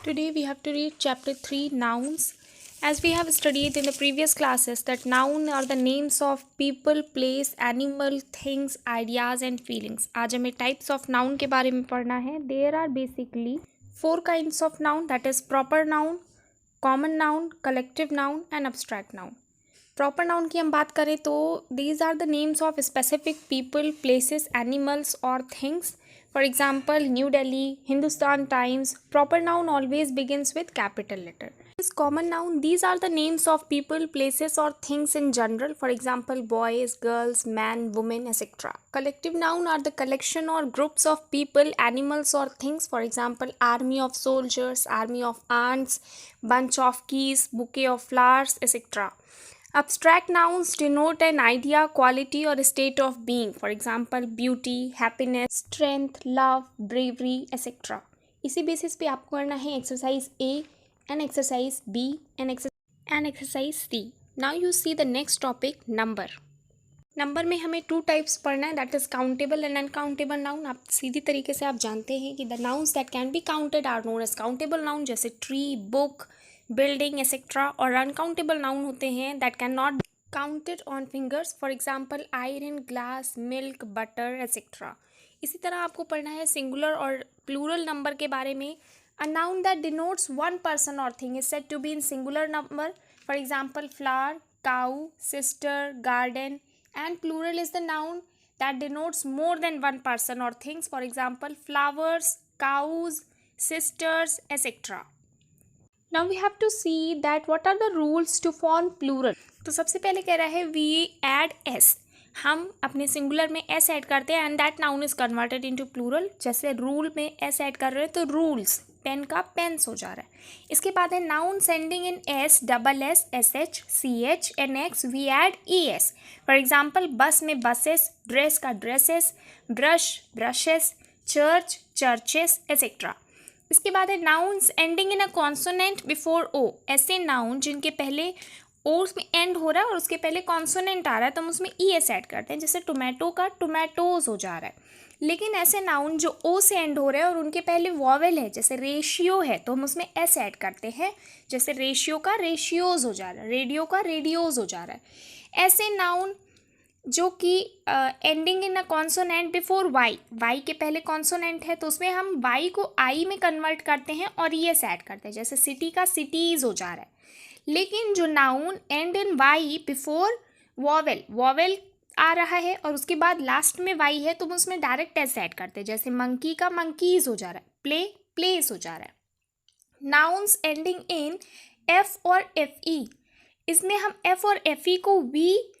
Today we have to read chapter 3 nouns. As we have studied in the previous classes that noun are the names of people, place, animal, things, ideas and feelings. आज हमें types of noun के बारे में पढ़ना है. There are basically 4 kinds of noun, that is proper noun, common noun, collective noun and abstract noun. Proper noun की हम बात करें तो these are the names of specific people, places, animals और things. For example New Delhi, Hindustan Times. Proper noun always begins with capital letter. इस common noun these are the names of people, places और things in general. For example boys, girls, man, women etcetera. Collective noun are the collection और groups of people, animals और things. For example army of soldiers, army of ants, bunch of keys, bouquet of flowers, etc. Abstract nouns denote an idea, quality or state of being. For example, beauty, happiness, strength, love, bravery, etc. इसी basis पे आपको करना है exercise A and exercise B and exercise C. Now you see the next topic, number. Number में हमें 2 types पढ़ना है, that is countable and uncountable noun. आप सीधी तरीके से आप जानते हैं कि the nouns that can be counted are known as countable noun, जैसे ट्री, बुक, बिल्डिंग एक्सेट्रा. और अनकाउंटेबल नाउन होते हैं that can not counted on fingers. For example iron, glass, milk, butter etcetera. इसी तरह आपको पढ़ना है सिंगुलर और प्लूरल नंबर के बारे में. A noun that denotes one person और thing is said to be in singular number. For example flower, cow, sister, garden. And plural is the noun that denotes more than one person or things. For example, flowers, cows, sisters, etc. Now we have to see that what are the rules to form plural. तो सबसे पहले कह रहा है we add s. हम अपने singular में s add करते हैं and that noun is converted into plural. जैसे रूल में s ऐड कर रहे हैं तो रूल्स, पेन का पेन्स हो जा रहा है. इसके बाद है noun sending in S, double S, S H, C H N X, we add E S. For example bus में बसेस, ड्रेस का dresses, brush, brushes, church, churches etcetera. इसके बाद है nouns ending in a consonant before O. ऐसे noun जिनके पहले ओ उसमें and हो रहा है और उसके पहले कॉन्सोनेंट आ रहा है तो हम उसमें ई एस ऐड करते हैं. जैसे टोमेटो का टोमेटोज हो जा रहा है. लेकिन ऐसे नाउन जो ओ से एंड हो रहे हैं और उनके पहले वॉवेल है, जैसे रेशियो है तो हम उसमें एस ऐड करते हैं. जैसे रेशियो का रेशियोज हो जा रहा है, रेडियो का रेडियोज हो जा रहा है. ऐसे नाउन जो कि ending in a consonant before Y, Y के पहले कॉन्सोनेंट है तो उसमें हम वाई को आई में कन्वर्ट करते हैं और ई एस ऐड करते हैं. जैसे सिटी का सिटीज़ हो जा रहा है. लेकिन जो noun end in Y before vowel, vowel आ रहा है और उसके बाद लास्ट में वाई है तो हम उसमें डायरेक्ट एस ऐड करते हैं. जैसे मंकी का मंकीज हो जा रहा है, प्ले प्लेस हो जा रहा है. नाउन्स एंडिंग इन एफ और एफ ई, इसमें हम एफ और एफ ई को वी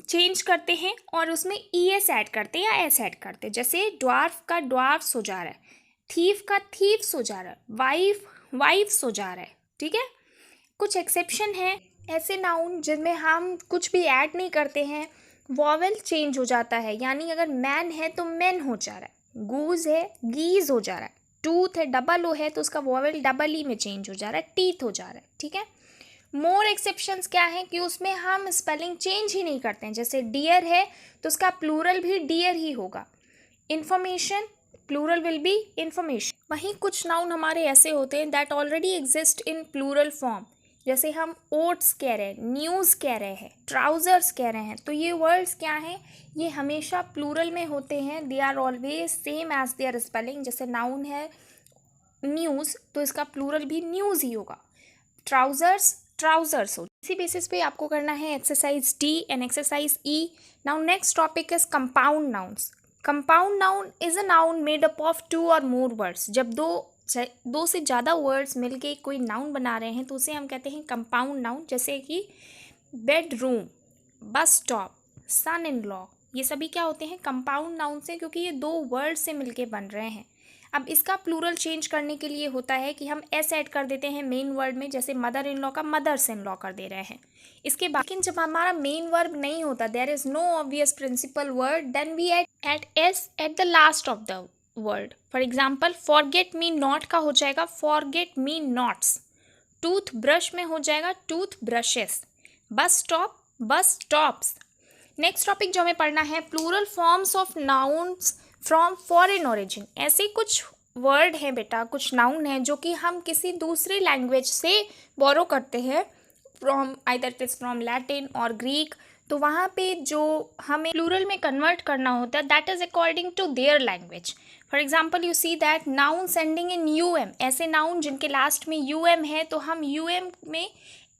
चेंज करते हैं और उसमें ई एस ऐड करते हैं या एस ऐड करते हैं. जैसे ड्वार्फ का ड्वार्फ्स हो जा रहा है, थीफ का थीफ्स हो जा रहा है, वाइफ वाइफ्स हो जा रहा है. ठीक है, कुछ एक्सेप्शन है ऐसे नाउन जिनमें हम कुछ भी ऐड नहीं करते हैं, वॉवेल चेंज हो जाता है. यानी अगर मैन है तो मैन हो जा रहा है, गूज है गीज हो जा रहा है, टूथ है डबल ओ है तो उसका वॉवेल डबल ई में चेंज हो जा रहा है, टीथ हो जा रहा है. ठीक है, मोर एक्सेप्शंस क्या है कि उसमें हम स्पेलिंग चेंज ही नहीं करते हैं. जैसे डियर है तो उसका प्लूरल भी डियर ही होगा. Information, plural will be information. वहीं कुछ नाउन हमारे ऐसे होते हैं that already exist in plural form. जैसे हम ओट्स कह रहे हैं, न्यूज़ कह रहे हैं, ट्राउज़र्स कह रहे हैं, तो ये वर्ड्स क्या हैं, ये हमेशा प्लूरल में होते हैं. They are always same as their spelling. जैसे नाउन है न्यूज़ तो इसका प्लूरल भी न्यूज़ ही होगा. ट्राउज़र्स ट्राउज़र्स हो. इसी बेसिस पे आपको करना है exercise D and exercise E. Now next topic is compound nouns. Compound noun is a noun made up of 2 और मोर वर्ड्स. जब दो से ज़्यादा वर्ड्स मिलके कोई नाउन बना रहे हैं तो उसे हम कहते हैं कंपाउंड नाउन. जैसे कि bedroom, bus stop, sun in law, ये सभी क्या होते हैं कंपाउंड नाउन से, क्योंकि ये 2 वर्ड से मिलके बन रहे हैं. अब इसका प्लूरल चेंज करने के लिए होता है कि हम एस ऐड कर देते हैं मेन वर्ड में. जैसे मदर इन लॉ का मदर्स इन लॉ कर दे रहे हैं. इसके बाद लेकिन जब हमारा मेन वर्ब नहीं होता, there is no obvious principal word, then we add S at the last of the word. For example forget me not का हो जाएगा forget me nots. Tooth brush में हो जाएगा tooth brushes. Bus stop bus stops. Next topic जो हमें पढ़ना है plural forms of nouns from foreign origin. ऐसे कुछ वर्ड हैं बेटा, कुछ नाउन हैं जो कि हम किसी दूसरी लैंग्वेज से बोरो करते हैं, from either it is from Latin और ग्रीक, तो वहाँ पे जो हमें प्लूरल में कन्वर्ट करना होता है that is according to their language. For example you see that noun ending in UM, ऐसे नाउन जिनके लास्ट में UM है तो हम UM में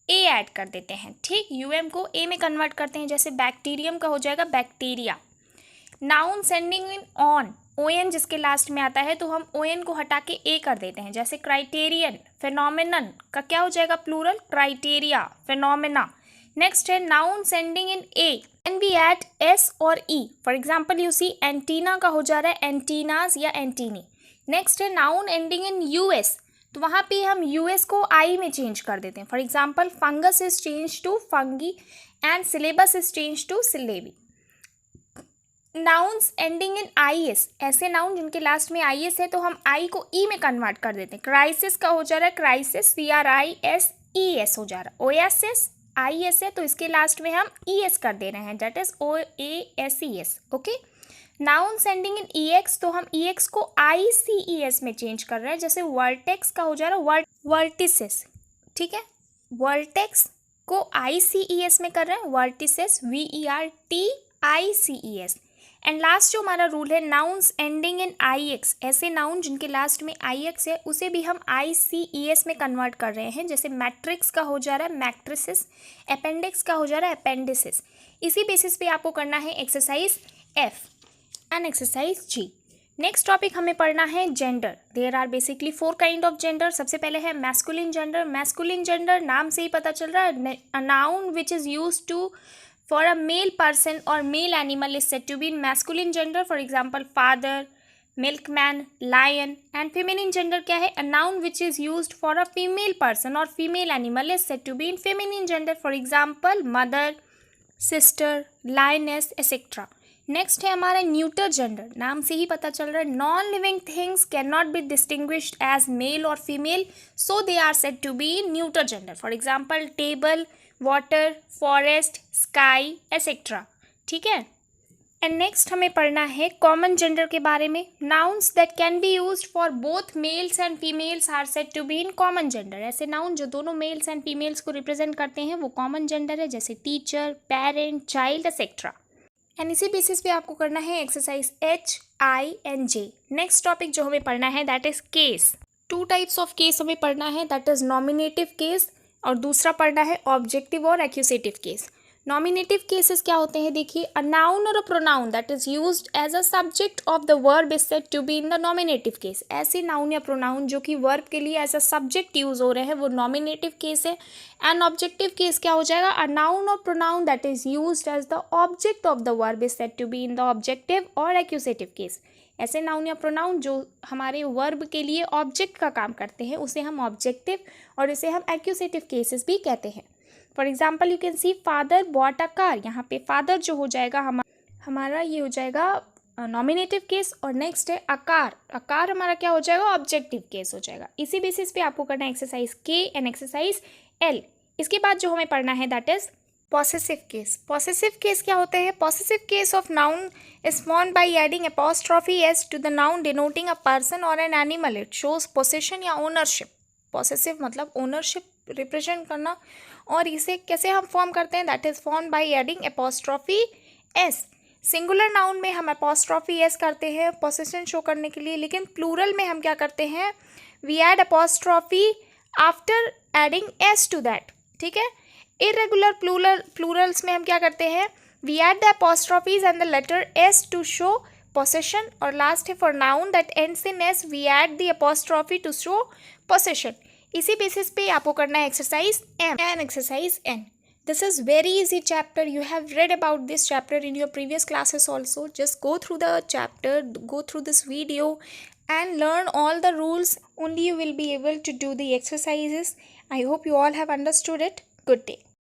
A ऐड कर देते हैं. ठीक, UM को A में कन्वर्ट करते हैं. जैसे बैक्टीरियम का हो जाएगा bacteria. Noun ending in on, ON जिसके लास्ट में आता है तो हम ON को हटा के A कर देते हैं. जैसे क्राइटेरियन, फेनोमेनन का क्या हो जाएगा प्लूरल, क्राइटेरिया, फेनोमेना. नेक्स्ट है noun ending in A, and we add S और E. For example you see antenna का हो जा रहा है एंटीनाज या एंटीनी. नेक्स्ट है नाउन एंडिंग इन US, तो वहाँ पे हम US को I में चेंज कर देते हैं. For example fungus is change to fungi and syllabus is change to syllabi. Nouns ending in IS, ऐसे नाउन जिनके लास्ट में IS है तो हम I को E में कन्वर्ट कर देते हैं. क्राइसिस का हो जा रहा है क्राइसिस, CRISES हो जा रहा है. ओएसिस IS है तो इसके लास्ट में हम ES कर दे रहे हैं, that is OASES. Okay. Nouns ending in EX, तो हम EX को ICES में चेंज कर रहे हैं. जैसे वर्टेक्स का हो जा रहा है वर्टिसेस. ठीक है, वर्टेक्स को ICES में कर रहे हैं, वर्टिसेस VERTICES. एंड लास्ट जो हमारा रूल है नाउन्स एंडिंग इन IX, ऐसे नाउन जिनके लास्ट में IX है उसे भी हम ICES में कन्वर्ट कर रहे हैं. जैसे मैट्रिक्स का हो जा रहा है मैट्रिसेस, अपेंडिक्स का हो जा रहा है अपेंडिसेस. इसी बेसिस पे आपको करना है exercise F and exercise G. Next topic हमें पढ़ना है gender. There are basically 4 kind of gender. सबसे पहले है मैस्कुलिन जेंडर. मैस्कुलिन जेंडर नाम से ही पता चल रहा है, a noun which is use to for a male person or male animal is said to be in masculine gender. For example father, milkman, lion. And feminine gender क्या है, a noun which is used for a female person or female animal is said to be in feminine gender. For example mother, sister, lioness, etc. Next है हमारा neuter gender. नाम से ही पता चल रहा है non living things can not be distinguished as male और female, so they are said to be in neuter gender. For example table, water, forest, sky, etcetera. ठीक है. एंड नेक्स्ट हमें पढ़ना है कॉमन जेंडर के बारे में. Nouns that can be used for both males and females are said to be in common gender. ऐसे noun जो दोनों मेल्स एंड फीमेल्स को रिप्रेजेंट करते हैं वो कॉमन जेंडर है, जैसे teacher, parent, child, etcetera. And इसी बेसिस पे आपको करना है exercise H, I and J. Next topic जो हमें पढ़ना है that is case. 2 types of case हमें पढ़ना है, दैट इज नॉमिनेटिव केस और दूसरा पढ़ना है ऑब्जेक्टिव और एक्यूसेटिव केस. नॉमिनेटिव केसेस क्या होते हैं, देखिए अ नाउन और a pronoun that is used as a subject of the verb is said to be in the nominative case. ऐसे नाउन या प्रोनाउन जो कि वर्ब के लिए एज अ सब्जेक्ट यूज हो रहे हैं वो नॉमिनेटिव केस है. एंड ऑब्जेक्टिव केस क्या हो जाएगा, अ नाउन और pronoun that is used as the object of the verb is said to be in the objective और एक्यूसेटिव केस. ऐसे नाउन या प्रोनाउन जो हमारे वर्ब के लिए ऑब्जेक्ट का काम करते हैं उसे हम ऑब्जेक्टिव और इसे हम एक्यूसेटिव केसेस भी कहते हैं. For example you can see father bought a car. यहाँ पे फादर जो हो जाएगा हमारा ये हो जाएगा नॉमिनेटिव केस. और नेक्स्ट है अकार. अकार हमारा क्या हो जाएगा, ऑब्जेक्टिव केस हो जाएगा. इसी बेसिस पे आपको करना है exercise K and exercise L. इसके बाद जो हमें पढ़ना है that is possessive case. Possessive case क्या होते हैं, possessive case of noun is formed by adding apostrophe S to the noun denoting a person और an animal. It shows possession या ओनरशिप. पॉसेसिव मतलब ओनरशिप रिप्रेजेंट करना. और इसे कैसे हम फॉर्म करते हैं, that is form by adding apostrophe S. Singular noun में हम एपोस्ट्रोफी एस करते हैं पोसेशन शो करने के लिए, लेकिन प्लूरल में हम क्या करते हैं, we add apostrophe after adding S to that. ठीक है. इरेगुलर प्लूरल्स में हम क्या करते हैं, we add the apostrophes and the letter S to show possession. और लास्ट है for noun that ends in S we add the apostrophe to show possession. इसी बेसिस पे आपको करना है exercise M and exercise N. This is very easy chapter. You have read about this chapter in your previous classes also. Just go through the chapter, go through this video and learn all the rules. Only you will be able to do the exercises. I hope you all have understood it. Good day.